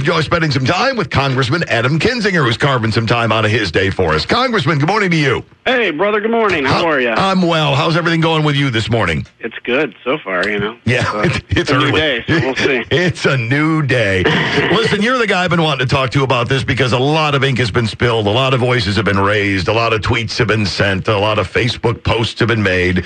enjoy spending some time with Congressman Adam Kinzinger, who's carving some time out of his day for us. Congressman, good morning to you. Hey, brother, good morning. How are you? I'm well. How's everything going with you this morning? It's good so far, you know. Yeah, it's a early. New day, so we'll see. It's a new day. Listen, you're the guy I've been wanting to talk to about this because a lot of ink has been spilled, a lot of voices have been raised, a lot of tweets have been sent, a lot of Facebook posts have been made.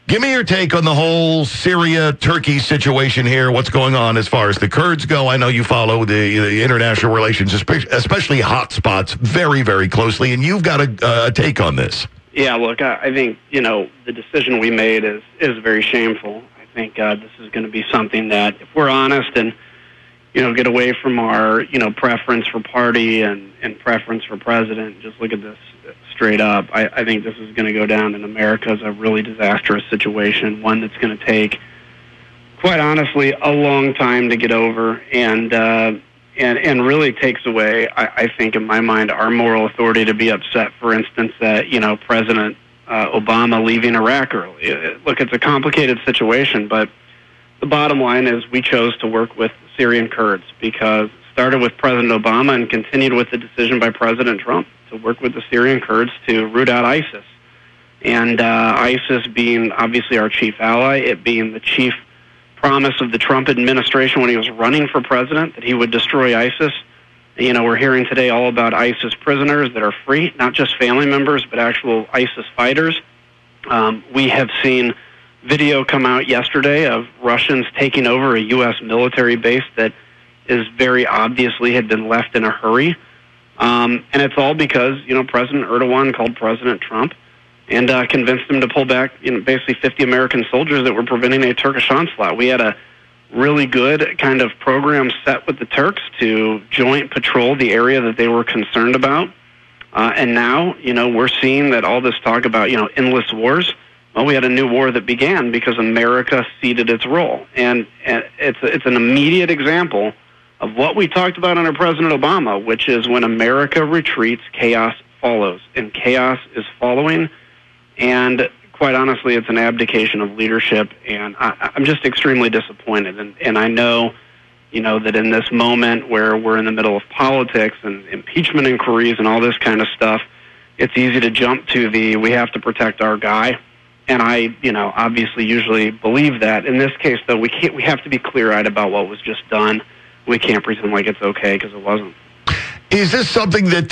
Give me your take on the whole Syria-Turkey situation here. What's going on as far as the Kurds go? I know you follow the international relations, especially hotspots, very, very closely, and you've got a take on this. Yeah, look, I think, the decision we made is very shameful. I think this is going to be something that, if we're honest and, get away from our, preference for party and preference for president, just look at this straight up. I think this is going to go down in America as a really disastrous situation, one that's going to take, quite honestly, a long time to get over, and really takes away, I think, in my mind, our moral authority to be upset, for instance, that, President Obama leaving Iraq early. Look, it's a complicated situation, but the bottom line is we chose to work with Syrian Kurds because it started with President Obama and continued with the decision by President Trump to work with the Syrian Kurds to root out ISIS. And ISIS being obviously our chief ally, it being the chief promise of the Trump administration when he was running for president, that he would destroy ISIS. We're hearing today all about ISIS prisoners that are free, not just family members, but actual ISIS fighters. We have seen video come out yesterday of Russians taking over a U.S. military base that is very obviously had been left in a hurry. And it's all because, President Erdogan called President Trump and convinced him to pull back, basically 50 American soldiers that were preventing a Turkish onslaught. We had a really good kind of program set with the Turks to joint patrol the area that they were concerned about. And now, we're seeing that all this talk about, endless wars. Well, we had a new war that began because America ceded its role. And it's an immediate example of what we talked about under President Obama, which is when America retreats, chaos follows. And chaos is following. And quite honestly, it's an abdication of leadership. And I'm just extremely disappointed. And I know, that in this moment where we're in the middle of politics and impeachment inquiries and all this kind of stuff, it's easy to jump to we have to protect our guy. And I, obviously usually believe that. In this case, though, we have to be clear-eyed about what was just done. We can't pretend like it's okay because it wasn't. Is this something that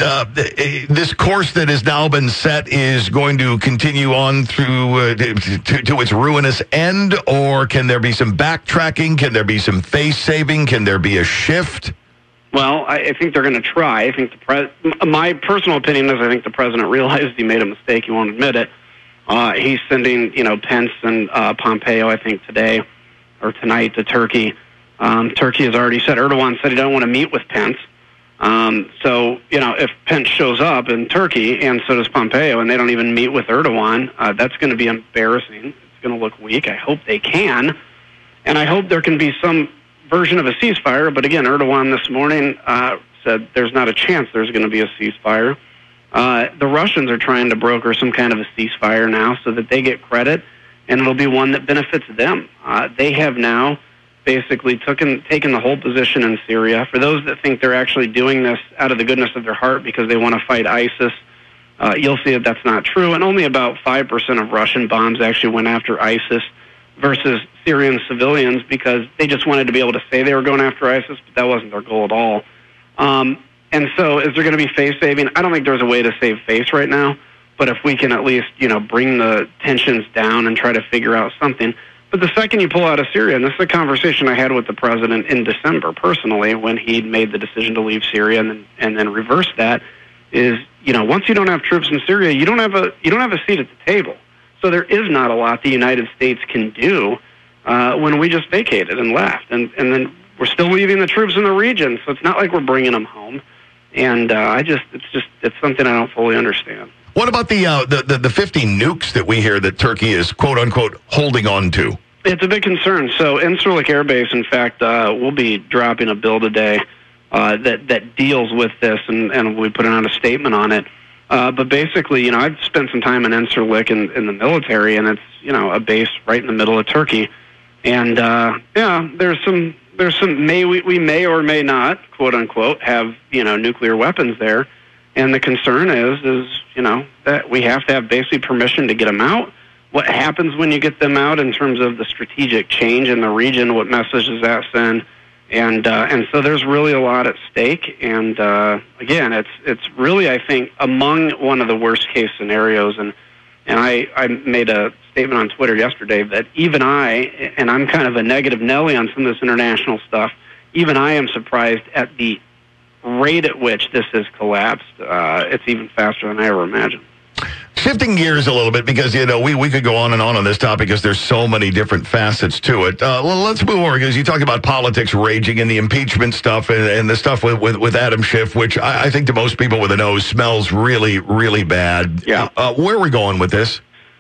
this course that has now been set is going to continue on through to its ruinous end, or can there be some backtracking? Can there be some face saving? Can there be a shift? Well, I think they're going to try. I think my personal opinion is I think the president realized he made a mistake. He won't admit it. He's sending, Pence and Pompeo, I think, today or tonight to Turkey. Turkey has already said, Erdogan said he don't want to meet with Pence. So, if Pence shows up in Turkey, and so does Pompeo, and they don't even meet with Erdogan, that's going to be embarrassing. It's going to look weak. I hope they can. And I hope there can be some version of a ceasefire. But again, Erdogan this morning said there's not a chance there's going to be a ceasefire. The Russians are trying to broker some kind of a ceasefire now so that they get credit, and it'll be one that benefits them. They have now basically taken the whole position in Syria. For those that think they're actually doing this out of the goodness of their heart because they want to fight ISIS, you'll see that that's not true. And only about 5% of Russian bombs actually went after ISIS versus Syrian civilians because they just wanted to be able to say they were going after ISIS, but that wasn't their goal at all. And so is there going to be face saving? I don't think there's a way to save face right now, but if we can at least, bring the tensions down and try to figure out something. But the second you pull out of Syria, and this is a conversation I had with the president in December personally when he made the decision to leave Syria and then reverse that, is, once you don't have troops in Syria, you don't have a seat at the table. So there is not a lot the United States can do when we just vacated and left. And then we're still leaving the troops in the region, so it's not like we're bringing them home. And it's something I don't fully understand. What about the 50 nukes that we hear that Turkey is, quote unquote, holding on to? It's a big concern. So Incirlik Air Base, in fact, we'll be dropping a bill today that deals with this, and we put out a statement on it. But basically, I've spent some time in Incirlik in the military, and it's, a base right in the middle of Turkey. And, there's some there's some we may or may not, quote unquote, have nuclear weapons there, and the concern is that we have to have basically permission to get them out. What happens when you get them out in terms of the strategic change in the region? What message does that send? And so there's really a lot at stake. And again, it's really, I think, among one of the worst case scenarios. And I made a statement on Twitter yesterday that even and I'm kind of a negative Nelly on some of this international stuff, even I am surprised at the rate at which this has collapsed. It's even faster than I ever imagined. Shifting gears a little bit, because, we could go on and on this topic because there's so many different facets to it. Let's move on, because you talk about politics raging and the impeachment stuff and the stuff with Adam Schiff, which I think to most people with a nose smells really, really bad. Yeah. Where are we going with this?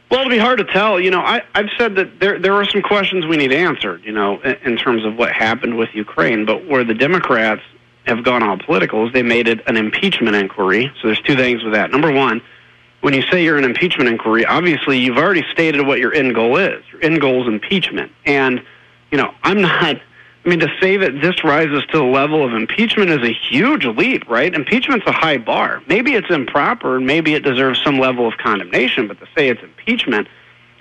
Well, it'll be hard to tell. I've said that there are some questions we need answered, in terms of what happened with Ukraine. But where the Democrats have gone all political is they made it an impeachment inquiry. So there's two things with that. Number one, when you say you're an impeachment inquiry, obviously you've already stated what your end goal is. Your end goal is impeachment. And, to say that this rises to the level of impeachment is a huge leap, right? Impeachment's a high bar. Maybe it's improper, and maybe it deserves some level of condemnation, but to say it's impeachment,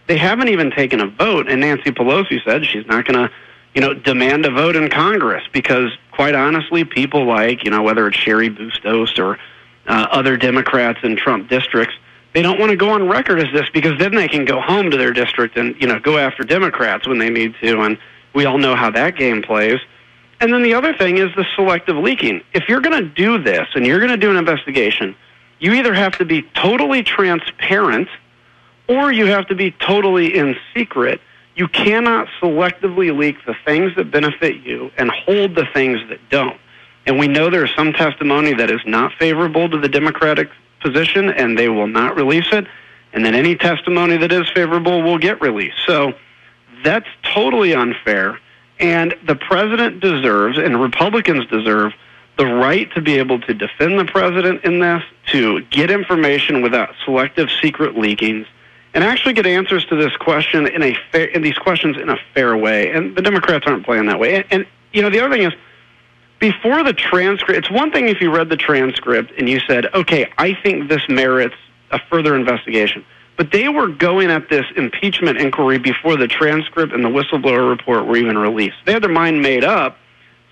they haven't even taken a vote. And Nancy Pelosi said she's not going to, demand a vote in Congress because, quite honestly, people like, whether it's Sherry Bustos or other Democrats in Trump districts, they don't want to go on record as this because then they can go home to their district and, go after Democrats when they need to. And we all know how that game plays. And then the other thing is the selective leaking. If you're going to do this and you're going to do an investigation, you either have to be totally transparent or you have to be totally in secret. You cannot selectively leak the things that benefit you and hold the things that don't. And we know there's some testimony that is not favorable to the Democratic position, and they will not release it. And then any testimony that is favorable will get released. So that's totally unfair. And the president deserves, and Republicans deserve, the right to be able to defend the president in this, to get information without selective secret leakings, and actually get answers to this question in these questions in a fair way. And the Democrats aren't playing that way. And the other thing is, before the transcript, it's one thing if you read the transcript and you said, okay, I think this merits a further investigation. But they were going at this impeachment inquiry before the transcript and the whistleblower report were even released. They had their mind made up,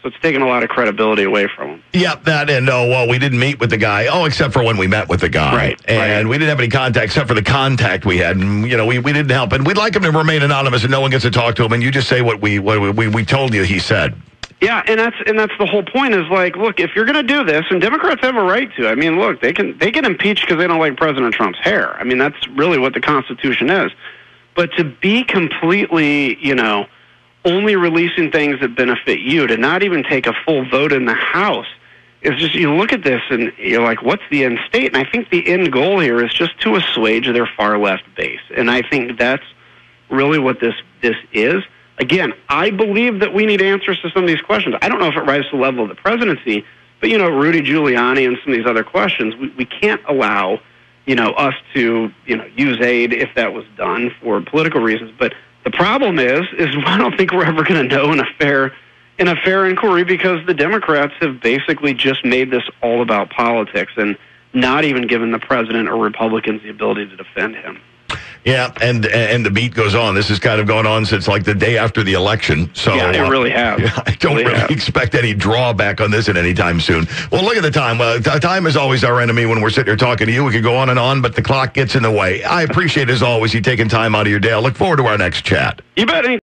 so it's taken a lot of credibility away from them. Yeah, that and we didn't meet with the guy. Except for when we met with the guy. Right. And we didn't have any contact except for the contact we had. And, we didn't help. And we'd like him to remain anonymous and no one gets to talk to him. And you just say what we told you he said. Yeah, and that's the whole point is like, look, if you're going to do this, and Democrats have a right to. I mean, look, they can impeach because they don't like President Trump's hair. I mean, that's really what the Constitution is. But to be completely, only releasing things that benefit you, to not even take a full vote in the House, is just, you look at this and you're like, what's the end state? And I think the end goal here is just to assuage their far left base. And I think that's really what this is. Again, I believe that we need answers to some of these questions. I don't know if it rises to the level of the presidency, but, Rudy Giuliani and some of these other questions, we can't allow, us to, use aid if that was done for political reasons. But the problem is I don't think we're ever going to know in a fair inquiry because the Democrats have basically just made this all about politics and not even given the president or Republicans the ability to defend him. Yeah, and the beat goes on. This has kind of gone on since like the day after the election. So yeah, it really has. I don't really expect any drawback on this at any time soon. Well, look at the time. Time is always our enemy when we're sitting here talking to you. We could go on and on, but the clock gets in the way. I appreciate, as always, you taking time out of your day. I look forward to our next chat. You bet.